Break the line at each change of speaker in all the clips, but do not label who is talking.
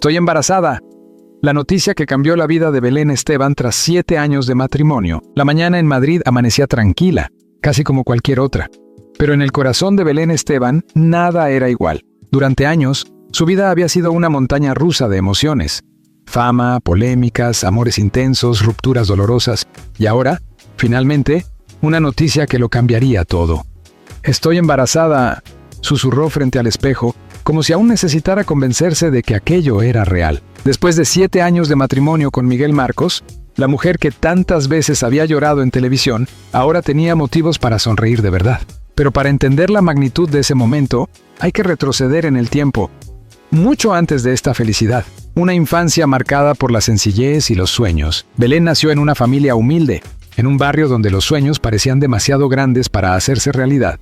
Estoy embarazada. La noticia que cambió la vida de Belén Esteban tras 7 años de matrimonio. La mañana en Madrid amanecía tranquila, casi como cualquier otra. Pero en el corazón de Belén Esteban, nada era igual. Durante años, su vida había sido una montaña rusa de emociones. Fama, polémicas, amores intensos, rupturas dolorosas. Y ahora, finalmente, una noticia que lo cambiaría todo. Estoy embarazada, susurró frente al espejo, como si aún necesitara convencerse de que aquello era real. Después de 7 años de matrimonio con Miguel Marcos, la mujer que tantas veces había llorado en televisión, ahora tenía motivos para sonreír de verdad. Pero para entender la magnitud de ese momento, hay que retroceder en el tiempo, mucho antes de esta felicidad. Una infancia marcada por la sencillez y los sueños. Belén nació en una familia humilde, en un barrio donde los sueños parecían demasiado grandes para hacerse realidad.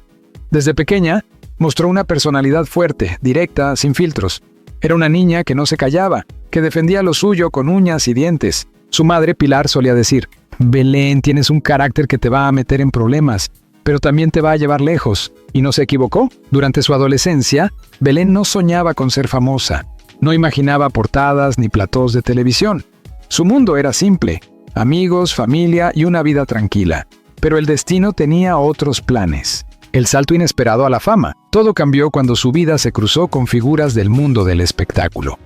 Desde pequeña, mostró una personalidad fuerte, directa, sin filtros. Era una niña que no se callaba, que defendía lo suyo con uñas y dientes. Su madre, Pilar, solía decir: Belén, tienes un carácter que te va a meter en problemas, pero también te va a llevar lejos. Y no se equivocó. Durante su adolescencia, Belén no soñaba con ser famosa. No imaginaba portadas ni platós de televisión. Su mundo era simple: amigos, familia y una vida tranquila. Pero el destino tenía otros planes. El salto inesperado a la fama. Todo cambió cuando su vida se cruzó con figuras del mundo del espectáculo.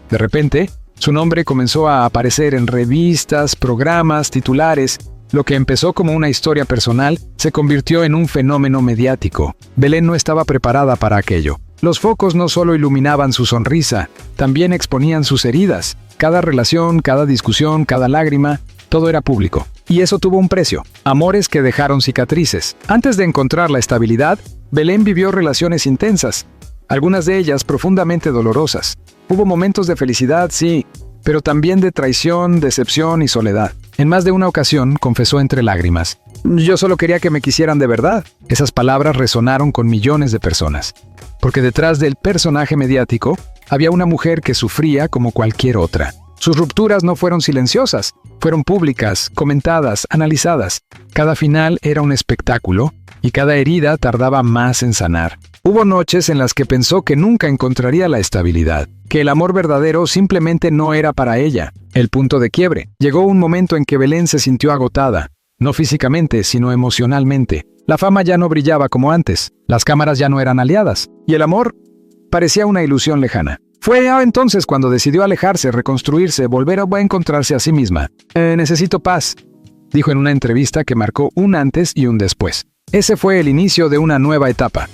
De repente, su nombre comenzó a aparecer en revistas, programas, titulares. Lo que empezó como una historia personal se convirtió en un fenómeno mediático. Belén no estaba preparada para aquello. Los focos no solo iluminaban su sonrisa, también exponían sus heridas. Cada relación, cada discusión, cada lágrima, todo era público. Y eso tuvo un precio: amores que dejaron cicatrices. Antes de encontrar la estabilidad, Belén vivió relaciones intensas, algunas de ellas profundamente dolorosas. Hubo momentos de felicidad, sí, pero también de traición, decepción y soledad. En más de una ocasión confesó entre lágrimas: yo solo quería que me quisieran de verdad. Esas palabras resonaron con millones de personas, porque detrás del personaje mediático había una mujer que sufría como cualquier otra. Sus rupturas no fueron silenciosas, fueron públicas, comentadas, analizadas. Cada final era un espectáculo y cada herida tardaba más en sanar. Hubo noches en las que pensó que nunca encontraría la estabilidad, que el amor verdadero simplemente no era para ella. El punto de quiebre. Llegó un momento en que Belén se sintió agotada, no físicamente, sino emocionalmente. La fama ya no brillaba como antes, las cámaras ya no eran aliadas, y el amor parecía una ilusión lejana. Fue entonces cuando decidió alejarse, reconstruirse, volver a encontrarse a sí misma. Necesito paz, dijo en una entrevista que marcó un antes y un después. Ese fue el inicio de una nueva etapa.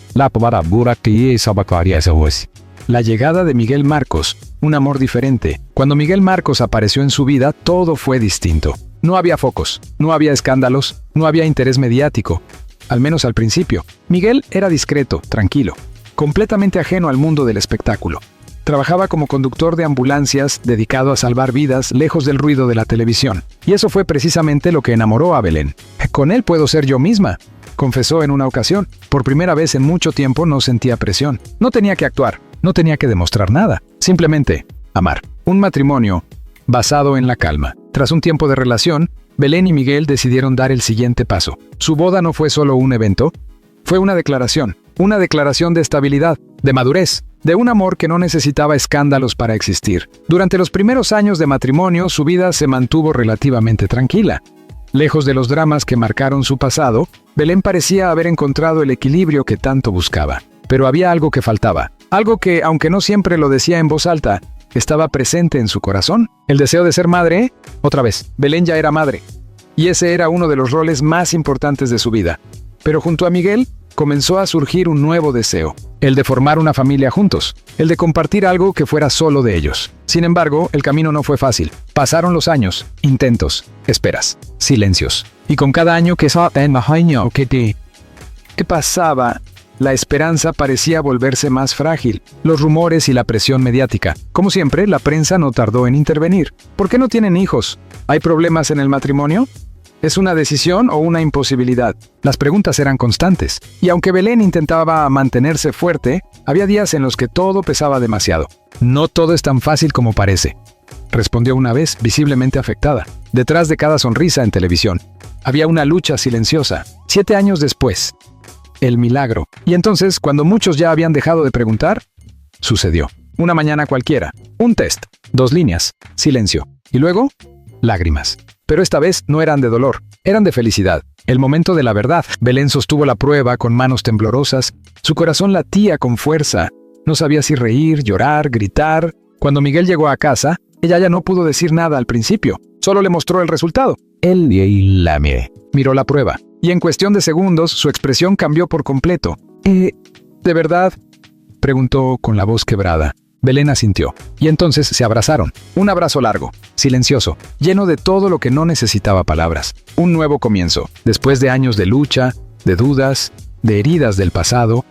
La llegada de Miguel Marcos, un amor diferente. Cuando Miguel Marcos apareció en su vida, todo fue distinto. No había focos, no había escándalos, no había interés mediático. Al menos al principio. Miguel era discreto, tranquilo, completamente ajeno al mundo del espectáculo. Trabajaba como conductor de ambulancias, dedicado a salvar vidas, lejos del ruido de la televisión. Y eso fue precisamente lo que enamoró a Belén. Con él puedo ser yo misma, confesó en una ocasión. Por primera vez en mucho tiempo no sentía presión. No tenía que actuar, no tenía que demostrar nada. Simplemente amar. Un matrimonio basado en la calma. Tras un tiempo de relación, Belén y Miguel decidieron dar el siguiente paso. Su boda no fue solo un evento, fue una declaración de estabilidad, de madurez, de un amor que no necesitaba escándalos para existir. Durante los primeros años de matrimonio, su vida se mantuvo relativamente tranquila. Lejos de los dramas que marcaron su pasado, Belén parecía haber encontrado el equilibrio que tanto buscaba. Pero había algo que faltaba, algo que, aunque no siempre lo decía en voz alta, estaba presente en su corazón. El deseo de ser madre. Otra vez, Belén ya era madre. Y ese era uno de los roles más importantes de su vida. Pero junto a Miguel, comenzó a surgir un nuevo deseo, el de formar una familia juntos, el de compartir algo que fuera solo de ellos. Sin embargo, el camino no fue fácil. Pasaron los años, intentos, esperas, silencios. Y con cada año ¿qué pasaba? La esperanza parecía volverse más frágil. Los rumores y la presión mediática. Como siempre, la prensa no tardó en intervenir. ¿Por qué no tienen hijos? ¿Hay problemas en el matrimonio? ¿Es una decisión o una imposibilidad? Las preguntas eran constantes, y aunque Belén intentaba mantenerse fuerte, había días en los que todo pesaba demasiado. No todo es tan fácil como parece, respondió una vez, visiblemente afectada. Detrás de cada sonrisa en televisión, había una lucha silenciosa. 7 años después, el milagro. Y entonces, cuando muchos ya habían dejado de preguntar, sucedió. Una mañana cualquiera. Un test. 2 líneas. Silencio. Y luego, lágrimas. Pero esta vez no eran de dolor, eran de felicidad. El momento de la verdad. Belén sostuvo la prueba con manos temblorosas. Su corazón latía con fuerza. No sabía si reír, llorar, gritar. Cuando Miguel llegó a casa, ella ya no pudo decir nada al principio. Solo le mostró el resultado. Él miró la prueba. Y en cuestión de segundos, su expresión cambió por completo. ¿De verdad?, preguntó con la voz quebrada. Belén asintió. Y entonces se abrazaron. Un abrazo largo, silencioso, lleno de todo lo que no necesitaba palabras. Un nuevo comienzo. Después de años de lucha, de dudas, de heridas del pasado,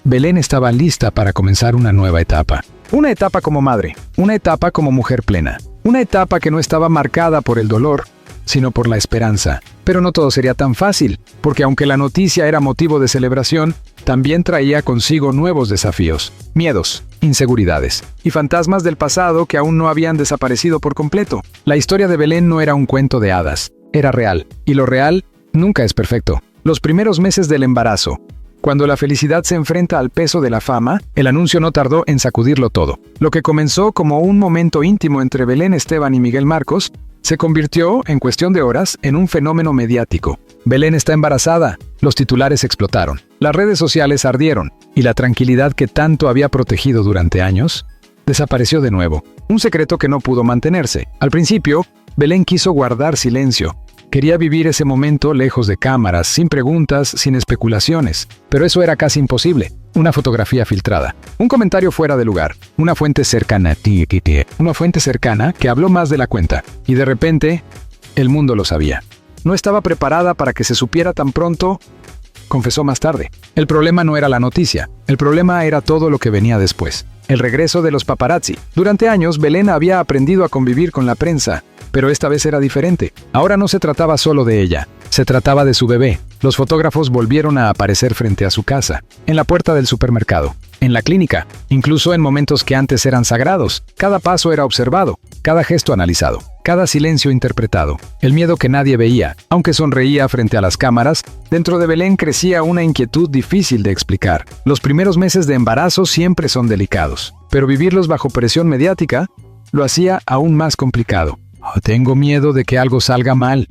Belén estaba lista para comenzar una nueva etapa. Una etapa como madre, una etapa como mujer plena. Una etapa que no estaba marcada por el dolor, sino por la esperanza. Pero no todo sería tan fácil, porque aunque la noticia era motivo de celebración, también traía consigo nuevos desafíos, miedos, inseguridades y fantasmas del pasado que aún no habían desaparecido por completo. La historia de Belén no era un cuento de hadas, era real, y lo real nunca es perfecto. Los primeros meses del embarazo, cuando la felicidad se enfrenta al peso de la fama, el anuncio no tardó en sacudirlo todo. Lo que comenzó como un momento íntimo entre Belén Esteban y Miguel Marcos, se convirtió, en cuestión de horas, en un fenómeno mediático. Belén está embarazada. Los titulares explotaron. Las redes sociales ardieron. Y la tranquilidad que tanto había protegido durante años, desapareció de nuevo. Un secreto que no pudo mantenerse. Al principio, Belén quiso guardar silencio. Quería vivir ese momento lejos de cámaras, sin preguntas, sin especulaciones. Pero eso era casi imposible. Una fotografía filtrada. Un comentario fuera de lugar. Una fuente cercana. Una fuente cercana que habló más de la cuenta. Y de repente, el mundo lo sabía. No estaba preparada para que se supiera tan pronto, confesó más tarde. El problema no era la noticia. El problema era todo lo que venía después. El regreso de los paparazzi. Durante años, Belén había aprendido a convivir con la prensa, pero esta vez era diferente. Ahora no se trataba solo de ella, se trataba de su bebé. Los fotógrafos volvieron a aparecer frente a su casa, en la puerta del supermercado, en la clínica, incluso en momentos que antes eran sagrados. Cada paso era observado, cada gesto analizado, cada silencio interpretado. El miedo que nadie veía, aunque sonreía frente a las cámaras, dentro de Belén crecía una inquietud difícil de explicar. Los primeros meses de embarazo siempre son delicados, pero vivirlos bajo presión mediática lo hacía aún más complicado. Tengo miedo de que algo salga mal,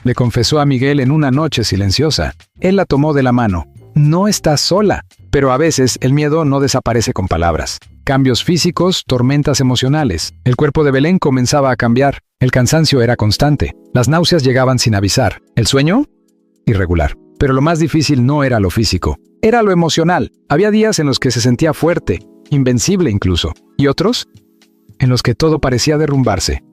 le confesó a Miguel en una noche silenciosa. Él la tomó de la mano. No estás sola. Pero a veces el miedo no desaparece con palabras. Cambios físicos, tormentas emocionales. El cuerpo de Belén comenzaba a cambiar. El cansancio era constante. Las náuseas llegaban sin avisar. ¿El sueño? Irregular. Pero lo más difícil no era lo físico. Era lo emocional. Había días en los que se sentía fuerte, invencible incluso. ¿Y otros? En los que todo parecía derrumbarse.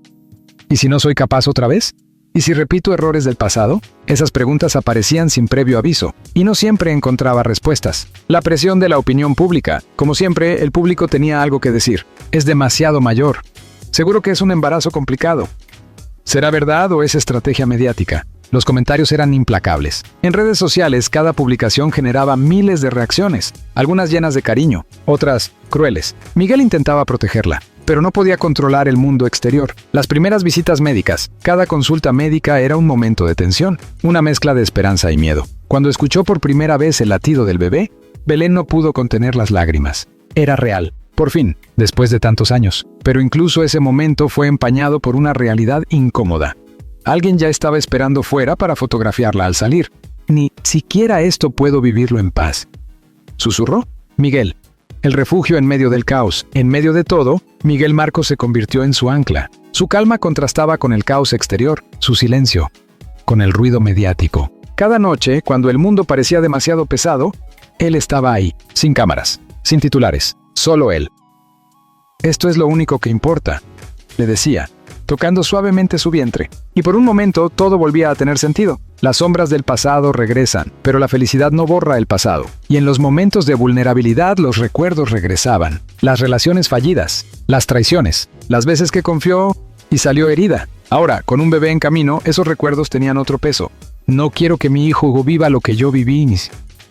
¿Y si no soy capaz otra vez? ¿Y si repito errores del pasado? Esas preguntas aparecían sin previo aviso, y no siempre encontraba respuestas. La presión de la opinión pública. Como siempre, el público tenía algo que decir. Es demasiado mayor. Seguro que es un embarazo complicado. ¿Será verdad o es estrategia mediática? Los comentarios eran implacables. En redes sociales, cada publicación generaba miles de reacciones, algunas llenas de cariño, otras crueles. Miguel intentaba protegerla, pero no podía controlar el mundo exterior. Las primeras visitas médicas, cada consulta médica era un momento de tensión, una mezcla de esperanza y miedo. Cuando escuchó por primera vez el latido del bebé, Belén no pudo contener las lágrimas. Era real. Por fin, después de tantos años. Pero incluso ese momento fue empañado por una realidad incómoda. Alguien ya estaba esperando fuera para fotografiarla al salir. Ni siquiera esto puedo vivirlo en paz. ¿Susurró? Miguel. El refugio en medio del caos. En medio de todo, Miguel Marcos se convirtió en su ancla. Su calma contrastaba con el caos exterior, su silencio, con el ruido mediático. Cada noche, cuando el mundo parecía demasiado pesado, él estaba ahí, sin cámaras, sin titulares, solo él. Esto es lo único que importa, le decía, tocando suavemente su vientre. Y por un momento todo volvía a tener sentido. Las sombras del pasado regresan, pero la felicidad no borra el pasado. Y en los momentos de vulnerabilidad los recuerdos regresaban. Las relaciones fallidas, las traiciones, las veces que confió y salió herida. Ahora, con un bebé en camino, esos recuerdos tenían otro peso. No quiero que mi hijo viva lo que yo viví,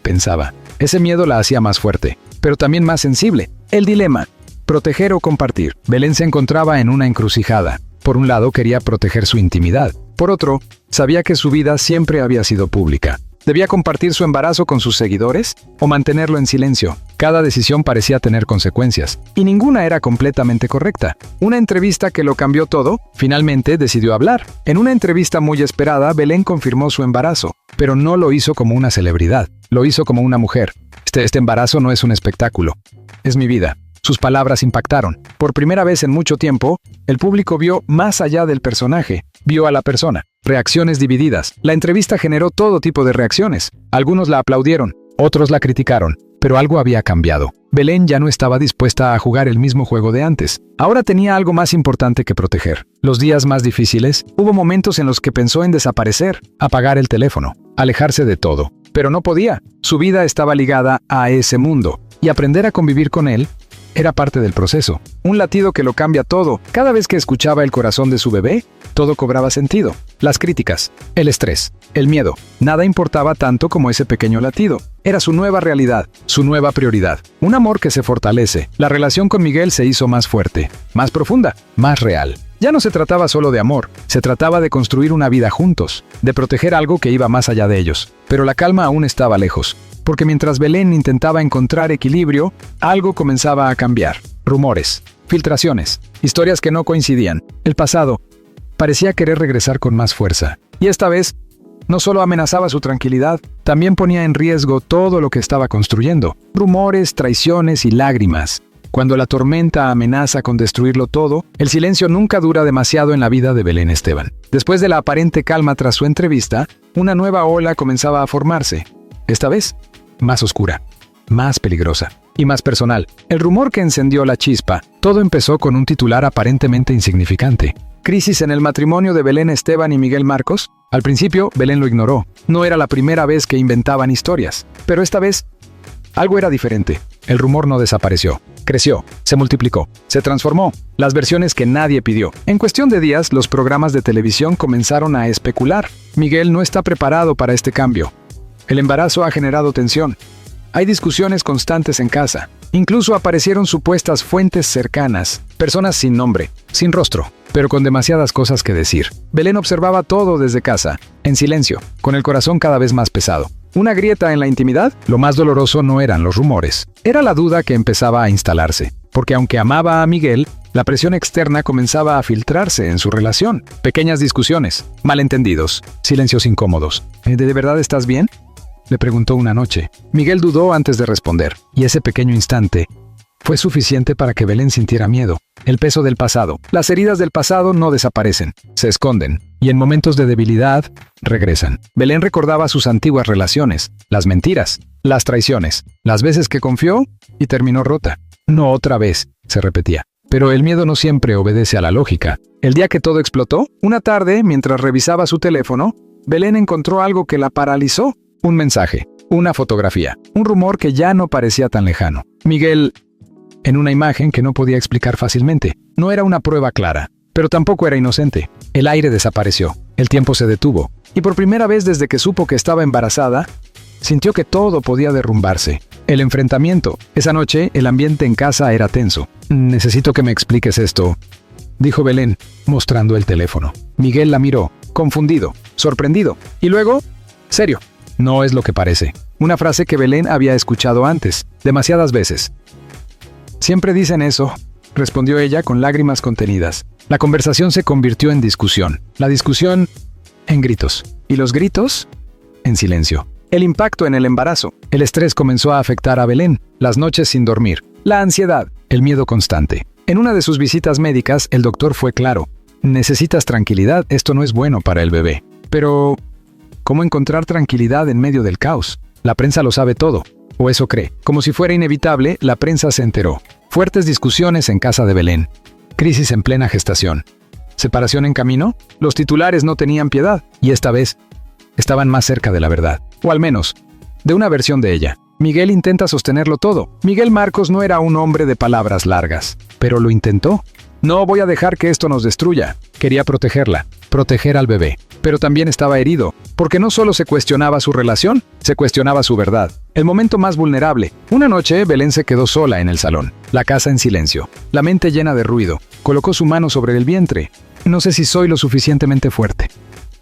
pensaba. Ese miedo la hacía más fuerte, pero también más sensible. El dilema, proteger o compartir. Belén se encontraba en una encrucijada. Por un lado quería proteger su intimidad. Por otro, sabía que su vida siempre había sido pública. ¿Debía compartir su embarazo con sus seguidores o mantenerlo en silencio? Cada decisión parecía tener consecuencias, y ninguna era completamente correcta. Una entrevista que lo cambió todo, finalmente decidió hablar. En una entrevista muy esperada, Belén confirmó su embarazo, pero no lo hizo como una celebridad, lo hizo como una mujer. Este embarazo no es un espectáculo, es mi vida. Sus palabras impactaron. Por primera vez en mucho tiempo, el público vio más allá del personaje, vio a la persona. Reacciones divididas. La entrevista generó todo tipo de reacciones. Algunos la aplaudieron, otros la criticaron, pero algo había cambiado. Belén ya no estaba dispuesta a jugar el mismo juego de antes. Ahora tenía algo más importante que proteger. Los días más difíciles, hubo momentos en los que pensó en desaparecer, apagar el teléfono, alejarse de todo. Pero no podía. Su vida estaba ligada a ese mundo, y aprender a convivir con él era parte del proceso. Un latido que lo cambia todo. Cada vez que escuchaba el corazón de su bebé, todo cobraba sentido. Las críticas, el estrés, el miedo. Nada importaba tanto como ese pequeño latido. Era su nueva realidad, su nueva prioridad. Un amor que se fortalece. La relación con Miguel se hizo más fuerte, más profunda, más real. Ya no se trataba solo de amor, se trataba de construir una vida juntos, de proteger algo que iba más allá de ellos. Pero la calma aún estaba lejos, porque mientras Belén intentaba encontrar equilibrio, algo comenzaba a cambiar. Rumores, filtraciones, historias que no coincidían. El pasado parecía querer regresar con más fuerza. Y esta vez, no solo amenazaba su tranquilidad, también ponía en riesgo todo lo que estaba construyendo. Rumores, traiciones y lágrimas. Cuando la tormenta amenaza con destruirlo todo, el silencio nunca dura demasiado en la vida de Belén Esteban. Después de la aparente calma tras su entrevista, una nueva ola comenzaba a formarse. Esta vez, más oscura, más peligrosa y más personal. El rumor que encendió la chispa, todo empezó con un titular aparentemente insignificante. Crisis en el matrimonio de Belén Esteban y Miguel Marcos. Al principio, Belén lo ignoró. No era la primera vez que inventaban historias. Pero esta vez, algo era diferente. El rumor no desapareció. Creció, se multiplicó, se transformó. Las versiones que nadie pidió. En cuestión de días, los programas de televisión comenzaron a especular. Miguel no está preparado para este cambio. El embarazo ha generado tensión. Hay discusiones constantes en casa. Incluso aparecieron supuestas fuentes cercanas, personas sin nombre, sin rostro, pero con demasiadas cosas que decir. Belén observaba todo desde casa, en silencio, con el corazón cada vez más pesado. ¿Una grieta en la intimidad? Lo más doloroso no eran los rumores. Era la duda que empezaba a instalarse. Porque aunque amaba a Miguel, la presión externa comenzaba a filtrarse en su relación. Pequeñas discusiones, malentendidos, silencios incómodos. ¿De verdad estás bien?, le preguntó una noche. Miguel dudó antes de responder, y ese pequeño instante fue suficiente para que Belén sintiera miedo. El peso del pasado. Las heridas del pasado no desaparecen, se esconden, y en momentos de debilidad, regresan. Belén recordaba sus antiguas relaciones, las mentiras, las traiciones, las veces que confió y terminó rota. No otra vez, se repetía. Pero el miedo no siempre obedece a la lógica. El día que todo explotó, una tarde, mientras revisaba su teléfono, Belén encontró algo que la paralizó. Un mensaje, una fotografía, un rumor que ya no parecía tan lejano. Miguel, en una imagen que no podía explicar fácilmente. No era una prueba clara, pero tampoco era inocente. El aire desapareció, el tiempo se detuvo, y por primera vez desde que supo que estaba embarazada, sintió que todo podía derrumbarse. El enfrentamiento. Esa noche, el ambiente en casa era tenso. «Necesito que me expliques esto», dijo Belén, mostrando el teléfono. Miguel la miró, confundido, sorprendido, y luego, serio. «No es lo que parece». Una frase que Belén había escuchado antes, demasiadas veces. «Siempre dicen eso», respondió ella con lágrimas contenidas. La conversación se convirtió en discusión. La discusión en gritos. Y los gritos en silencio. El impacto en el embarazo. El estrés comenzó a afectar a Belén. Las noches sin dormir. La ansiedad. El miedo constante. En una de sus visitas médicas, el doctor fue claro. «Necesitas tranquilidad, esto no es bueno para el bebé». Pero ¿cómo encontrar tranquilidad en medio del caos? La prensa lo sabe todo, o eso cree. Como si fuera inevitable, la prensa se enteró. Fuertes discusiones en casa de Belén. Crisis en plena gestación. ¿Separación en camino? Los titulares no tenían piedad, y esta vez estaban más cerca de la verdad. O al menos, de una versión de ella. Miguel intenta sostenerlo todo. Miguel Marcos no era un hombre de palabras largas, pero lo intentó. «No voy a dejar que esto nos destruya». Quería protegerla, proteger al bebé. Pero también estaba herido, porque no solo se cuestionaba su relación, se cuestionaba su verdad. El momento más vulnerable. Una noche, Belén se quedó sola en el salón. La casa en silencio. La mente llena de ruido. Colocó su mano sobre el vientre. «No sé si soy lo suficientemente fuerte»,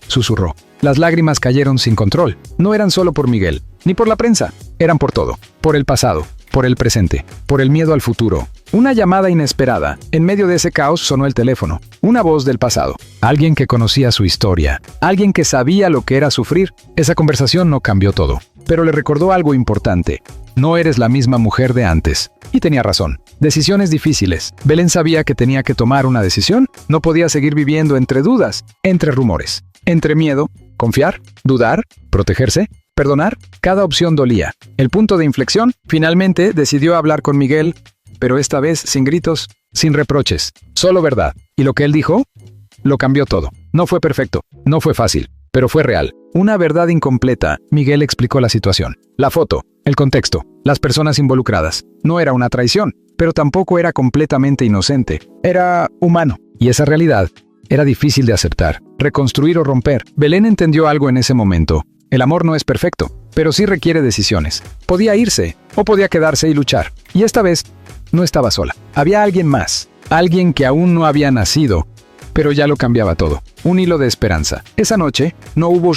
susurró. Las lágrimas cayeron sin control. No eran solo por Miguel, ni por la prensa. Eran por todo. Por el pasado, por el presente, por el miedo al futuro. Una llamada inesperada. En medio de ese caos sonó el teléfono. Una voz del pasado. Alguien que conocía su historia. Alguien que sabía lo que era sufrir. Esa conversación no cambió todo, pero le recordó algo importante. No eres la misma mujer de antes. Y tenía razón. Decisiones difíciles. Belén sabía que tenía que tomar una decisión. No podía seguir viviendo entre dudas, entre rumores, entre miedo, confiar, dudar, protegerse, perdonar. Cada opción dolía. El punto de inflexión, finalmente decidió hablar con Miguel, pero esta vez sin gritos, sin reproches, solo verdad. Y lo que él dijo, lo cambió todo. No fue perfecto, no fue fácil, pero fue real. Una verdad incompleta. Miguel explicó la situación. La foto, el contexto, las personas involucradas. No era una traición, pero tampoco era completamente inocente. Era humano. Y esa realidad era difícil de aceptar, reconstruir o romper. Belén entendió algo en ese momento. El amor no es perfecto, pero sí requiere decisiones. Podía irse, o podía quedarse y luchar. Y esta vez, no estaba sola. Había alguien más. Alguien que aún no había nacido, pero ya lo cambiaba todo. Un hilo de esperanza. Esa noche, no hubo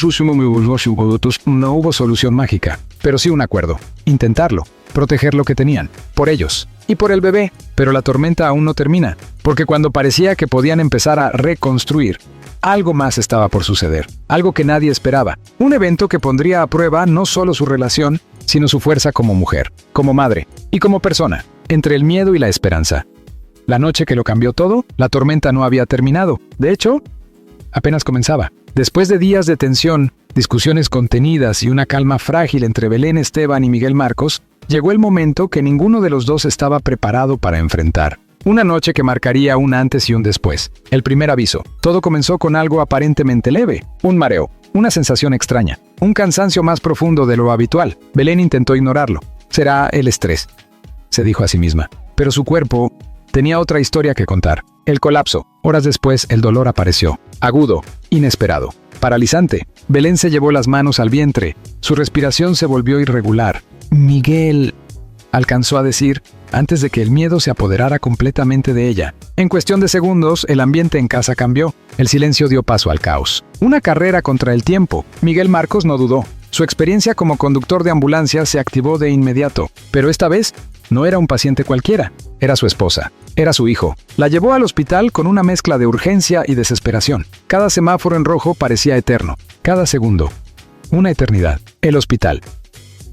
solución mágica, pero sí un acuerdo. Intentarlo. Proteger lo que tenían. Por ellos. Y por el bebé. Pero la tormenta aún no termina. Porque cuando parecía que podían empezar a reconstruir, algo más estaba por suceder. Algo que nadie esperaba. Un evento que pondría a prueba no solo su relación, sino su fuerza como mujer, como madre y como persona. Entre el miedo y la esperanza. La noche que lo cambió todo, la tormenta no había terminado. De hecho, apenas comenzaba. Después de días de tensión, discusiones contenidas y una calma frágil entre Belén Esteban y Miguel Marcos, llegó el momento que ninguno de los dos estaba preparado para enfrentar. Una noche que marcaría un antes y un después. El primer aviso. Todo comenzó con algo aparentemente leve. Un mareo. Una sensación extraña. Un cansancio más profundo de lo habitual. Belén intentó ignorarlo. Será el estrés, se dijo a sí misma. Pero su cuerpo tenía otra historia que contar. El colapso. Horas después, el dolor apareció. Agudo, inesperado, paralizante. Belén se llevó las manos al vientre. Su respiración se volvió irregular. Miguel, alcanzó a decir, antes de que el miedo se apoderara completamente de ella. En cuestión de segundos, el ambiente en casa cambió. El silencio dio paso al caos. Una carrera contra el tiempo. Miguel Marcos no dudó. Su experiencia como conductor de ambulancia se activó de inmediato. Pero esta vez, no era un paciente cualquiera. Era su esposa. Era su hijo. La llevó al hospital con una mezcla de urgencia y desesperación. Cada semáforo en rojo parecía eterno. Cada segundo. Una eternidad. El hospital.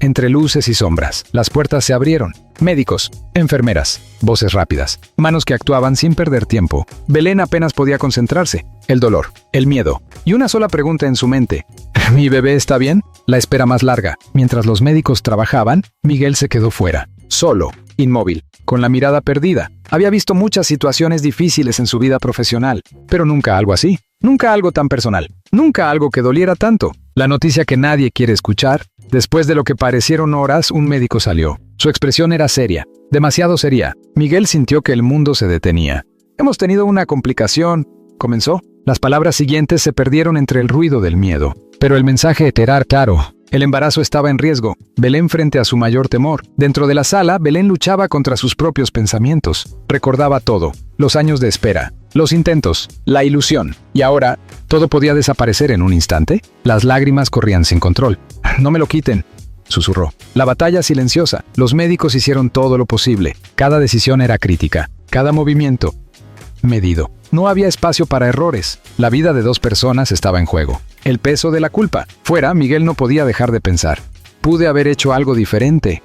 Entre luces y sombras, las puertas se abrieron. Médicos, enfermeras, voces rápidas, manos que actuaban sin perder tiempo. Belén apenas podía concentrarse. El dolor, el miedo, y una sola pregunta en su mente. ¿Mi bebé está bien? La espera más larga. Mientras los médicos trabajaban, Miguel se quedó fuera. Solo, inmóvil, con la mirada perdida. Había visto muchas situaciones difíciles en su vida profesional, pero nunca algo así. Nunca algo tan personal. Nunca algo que doliera tanto. La noticia que nadie quiere escuchar. Después de lo que parecieron horas, un médico salió. Su expresión era seria, demasiado seria. Miguel sintió que el mundo se detenía. Hemos tenido una complicación, comenzó. Las palabras siguientes se perdieron entre el ruido del miedo. Pero el mensaje era claro. El embarazo estaba en riesgo. Belén frente a su mayor temor. Dentro de la sala, Belén luchaba contra sus propios pensamientos. Recordaba todo. Los años de espera. Los intentos. La ilusión. Y ahora, ¿todo podía desaparecer en un instante? Las lágrimas corrían sin control. No me lo quiten, susurró. La batalla silenciosa. Los médicos hicieron todo lo posible. Cada decisión era crítica. Cada movimiento medido. No había espacio para errores. La vida de dos personas estaba en juego. El peso de la culpa. Fuera, Miguel no podía dejar de pensar. ¿Pude haber hecho algo diferente?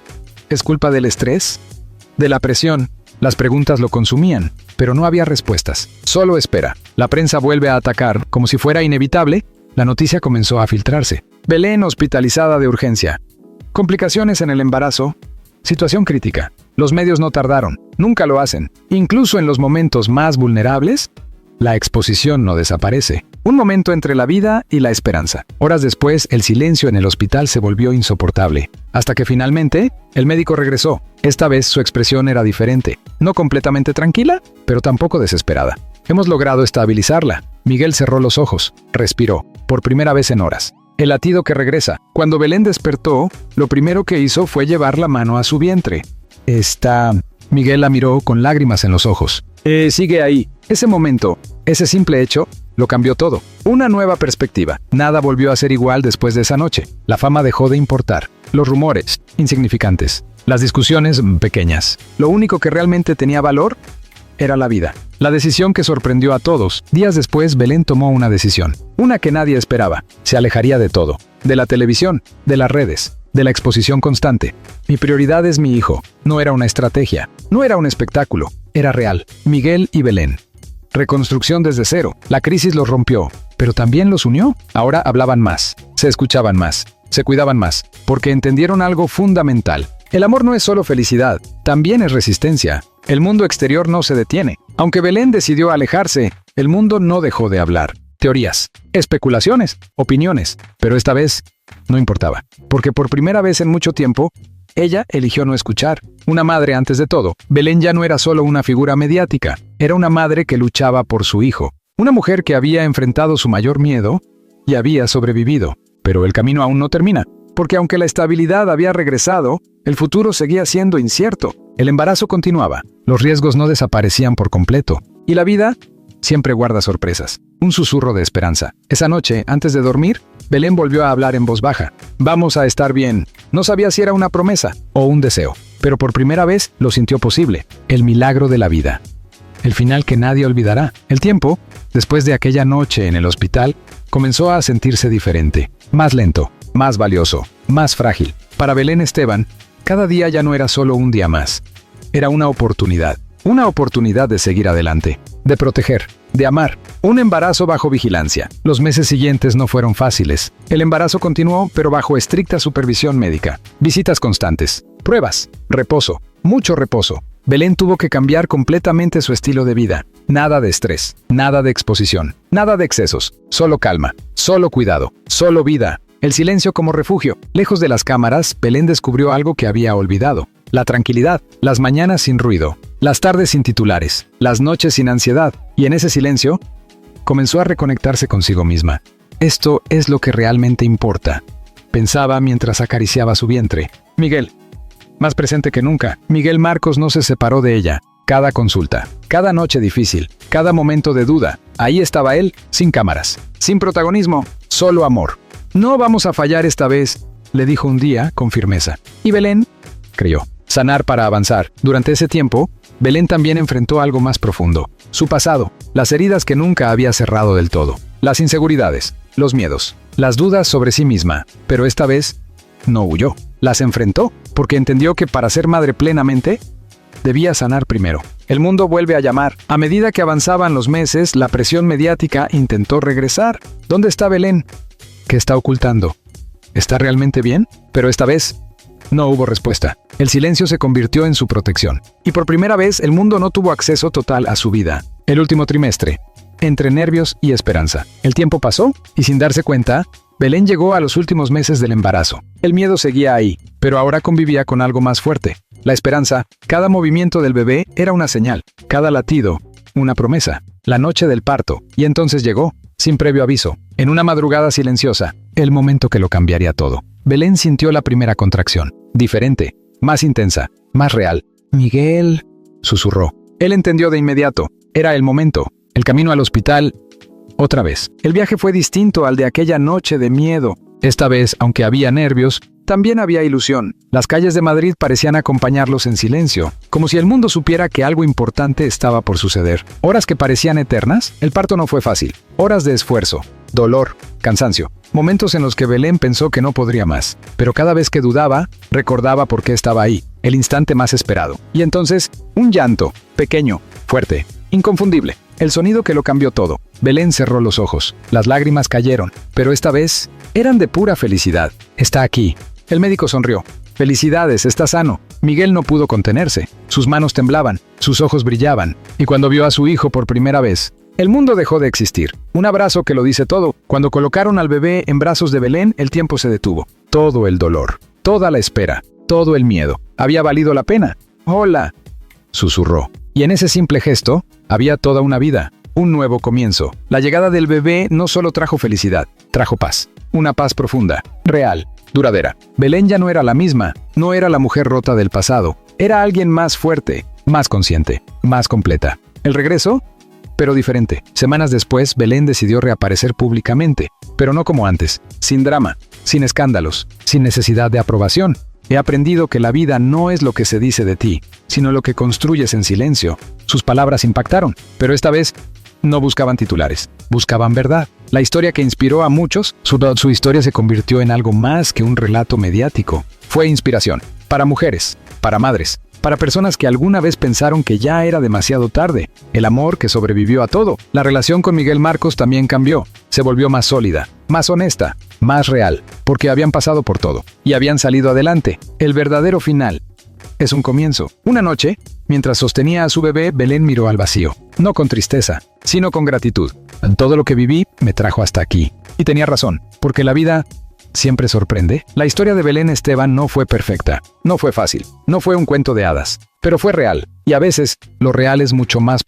¿Es culpa del estrés? ¿De la presión? Las preguntas lo consumían, pero no había respuestas. Solo espera. La prensa vuelve a atacar, como si fuera inevitable. La noticia comenzó a filtrarse. Belén hospitalizada de urgencia. Complicaciones en el embarazo. Situación crítica. Los medios no tardaron. Nunca lo hacen. Incluso en los momentos más vulnerables, la exposición no desaparece. Un momento entre la vida y la esperanza. Horas después, el silencio en el hospital se volvió insoportable. Hasta que finalmente, el médico regresó. Esta vez su expresión era diferente. No completamente tranquila, pero tampoco desesperada. Hemos logrado estabilizarla. Miguel cerró los ojos. Respiró. Por primera vez en horas. El latido que regresa. Cuando Belén despertó, lo primero que hizo fue llevar la mano a su vientre. Miguel la miró con lágrimas en los ojos. Sigue ahí. Ese momento, ese simple hecho, lo cambió todo. Una nueva perspectiva. Nada volvió a ser igual después de esa noche. La fama dejó de importar. Los rumores, insignificantes. Las discusiones, pequeñas. Lo único que realmente tenía valor era la vida. La decisión que sorprendió a todos. Días después, Belén tomó una decisión. Una que nadie esperaba. Se alejaría de todo. De la televisión, de las redes, de la exposición constante. Mi prioridad es mi hijo. No era una estrategia. No era un espectáculo. Era real. Miguel y Belén. Reconstrucción desde cero. La crisis los rompió, pero también los unió. Ahora hablaban más, se escuchaban más, se cuidaban más, porque entendieron algo fundamental. El amor no es solo felicidad, también es resistencia. El mundo exterior no se detiene. Aunque Belén decidió alejarse, el mundo no dejó de hablar. Teorías, especulaciones, opiniones, pero esta vez no importaba, porque por primera vez en mucho tiempo, ella eligió no escuchar. Una madre antes de todo. Belén ya no era solo una figura mediática, era una madre que luchaba por su hijo. Una mujer que había enfrentado su mayor miedo y había sobrevivido. Pero el camino aún no termina, porque aunque la estabilidad había regresado, el futuro seguía siendo incierto. El embarazo continuaba, los riesgos no desaparecían por completo, y la vida siempre guarda sorpresas. Un susurro de esperanza. Esa noche, antes de dormir, Belén volvió a hablar en voz baja. Vamos a estar bien. No sabía si era una promesa o un deseo, pero por primera vez lo sintió posible. El milagro de la vida. El final que nadie olvidará. El tiempo, después de aquella noche en el hospital, comenzó a sentirse diferente. Más lento, más valioso, más frágil. Para Belén Esteban, cada día ya no era solo un día más. Era una oportunidad. Una oportunidad de seguir adelante, de proteger, de amar. Un embarazo bajo vigilancia. Los meses siguientes no fueron fáciles. El embarazo continuó, pero bajo estricta supervisión médica. Visitas constantes, pruebas, reposo, mucho reposo. Belén tuvo que cambiar completamente su estilo de vida. Nada de estrés, nada de exposición, nada de excesos. Solo calma, solo cuidado, solo vida. El silencio como refugio. Lejos de las cámaras, Belén descubrió algo que había olvidado. La tranquilidad, las mañanas sin ruido, las tardes sin titulares, las noches sin ansiedad, y en ese silencio, comenzó a reconectarse consigo misma. Esto es lo que realmente importa, pensaba mientras acariciaba su vientre. Miguel, más presente que nunca, Miguel Marcos no se separó de ella. Cada consulta, cada noche difícil, cada momento de duda, ahí estaba él, sin cámaras, sin protagonismo, solo amor. No vamos a fallar esta vez, le dijo un día con firmeza. Y Belén creyó. Sanar para avanzar. Durante ese tiempo, Belén también enfrentó algo más profundo. Su pasado, las heridas que nunca había cerrado del todo, las inseguridades, los miedos, las dudas sobre sí misma. Pero esta vez, no huyó. Las enfrentó, porque entendió que para ser madre plenamente, debía sanar primero. El mundo vuelve a llamar. A medida que avanzaban los meses, la presión mediática intentó regresar. ¿Dónde está Belén? ¿Qué está ocultando? ¿Está realmente bien? Pero esta vez, no hubo respuesta. El silencio se convirtió en su protección. Y por primera vez, el mundo no tuvo acceso total a su vida. El último trimestre, entre nervios y esperanza. El tiempo pasó, y sin darse cuenta, Belén llegó a los últimos meses del embarazo. El miedo seguía ahí, pero ahora convivía con algo más fuerte. La esperanza. Cada movimiento del bebé era una señal. Cada latido, una promesa. La noche del parto. Y entonces llegó, sin previo aviso, en una madrugada silenciosa, el momento que lo cambiaría todo. Belén sintió la primera contracción. Diferente, más intensa, más real. Miguel, susurró. Él entendió de inmediato. Era el momento. El camino al hospital. Otra vez. El viaje fue distinto al de aquella noche de miedo. Esta vez, aunque había nervios, también había ilusión. Las calles de Madrid parecían acompañarlos en silencio, como si el mundo supiera que algo importante estaba por suceder. Horas que parecían eternas, el parto no fue fácil. Horas de esfuerzo, dolor, cansancio. Momentos en los que Belén pensó que no podría más. Pero cada vez que dudaba, recordaba por qué estaba ahí, el instante más esperado. Y entonces, un llanto, pequeño, fuerte, inconfundible. El sonido que lo cambió todo. Belén cerró los ojos. Las lágrimas cayeron, pero esta vez eran de pura felicidad. Está aquí. El médico sonrió. Felicidades, está sano. Miguel no pudo contenerse. Sus manos temblaban, sus ojos brillaban. Y cuando vio a su hijo por primera vez, el mundo dejó de existir. Un abrazo que lo dice todo. Cuando colocaron al bebé en brazos de Belén, el tiempo se detuvo. Todo el dolor, toda la espera, todo el miedo. ¿Había valido la pena? Hola, susurró. Y en ese simple gesto, había toda una vida, un nuevo comienzo. La llegada del bebé no solo trajo felicidad, trajo paz. Una paz profunda, real, duradera. Belén ya no era la misma, no era la mujer rota del pasado. Era alguien más fuerte, más consciente, más completa. El regreso pero diferente. Semanas después, Belén decidió reaparecer públicamente, pero no como antes, sin drama, sin escándalos, sin necesidad de aprobación. He aprendido que la vida no es lo que se dice de ti, sino lo que construyes en silencio. Sus palabras impactaron, pero esta vez no buscaban titulares, buscaban verdad. La historia que inspiró a muchos, su historia se convirtió en algo más que un relato mediático. Fue inspiración, para mujeres, para madres, para personas que alguna vez pensaron que ya era demasiado tarde. El amor que sobrevivió a todo. La relación con Miguel Marcos también cambió. Se volvió más sólida, más honesta, más real, porque habían pasado por todo y habían salido adelante. El verdadero final es un comienzo. Una noche, mientras sostenía a su bebé, Belén miró al vacío, no con tristeza, sino con gratitud. Todo lo que viví me trajo hasta aquí. Y tenía razón, porque la vida siempre sorprende. La historia de Belén Esteban no fue perfecta, no fue fácil, no fue un cuento de hadas, pero fue real. Y a veces, lo real es mucho más